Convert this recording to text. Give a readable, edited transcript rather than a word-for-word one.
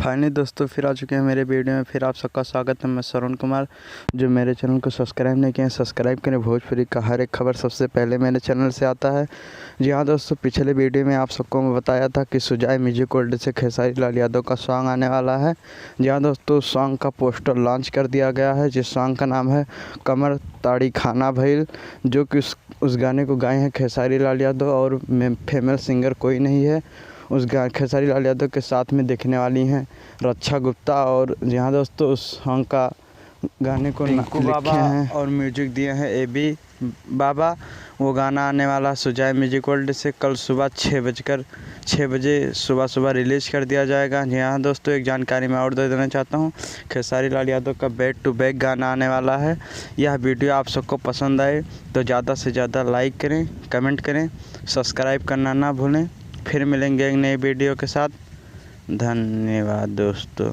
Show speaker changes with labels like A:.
A: Finally दोस्तों फिर आ चुके हैं मेरे वीडियो में। फिर आप सबका स्वागत है। मैं श्रवण कुमार। जो मेरे चैनल को सब्सक्राइब नहीं किए हैं सब्सक्राइब करें। भोजपुरी का हर एक खबर सबसे पहले मेरे चैनल से आता है। जी हाँ दोस्तों, पिछले वीडियो में आप सबको मैं बताया था कि सुजाय म्यूजिक वर्ल्ड से खेसारी लाल यादव का सॉन्ग आने वाला है। जी हाँ दोस्तों, सॉन्ग का पोस्टर लॉन्च कर दिया गया है जिस सॉन्ग का नाम है कमर ताड़ी खाना भइल, जो कि उस गाने को गाए हैं खेसारी लाल यादव और फीमेल सिंगर कोई नहीं है। उस खेसारी लाल यादव के साथ में देखने वाली हैं रक्षा गुप्ता। और जी हाँ दोस्तों, उस सॉन्ग का गाने को लिखे हैं और म्यूजिक दिए हैं AB बाबा। वो गाना आने वाला सुजाय म्यूजिक वर्ल्ड से कल सुबह 6 बजे सुबह रिलीज़ कर दिया जाएगा। जी हाँ दोस्तों, एक जानकारी मैं और दे देना चाहता हूँ। खेसारी लाल यादव का बैक टू बैक गाना आने वाला है। यह वीडियो आप सबको पसंद आए तो ज़्यादा से ज़्यादा लाइक करें, कमेंट करें, सब्सक्राइब करना ना भूलें। फिर मिलेंगे एक नई वीडियो के साथ। धन्यवाद दोस्तों।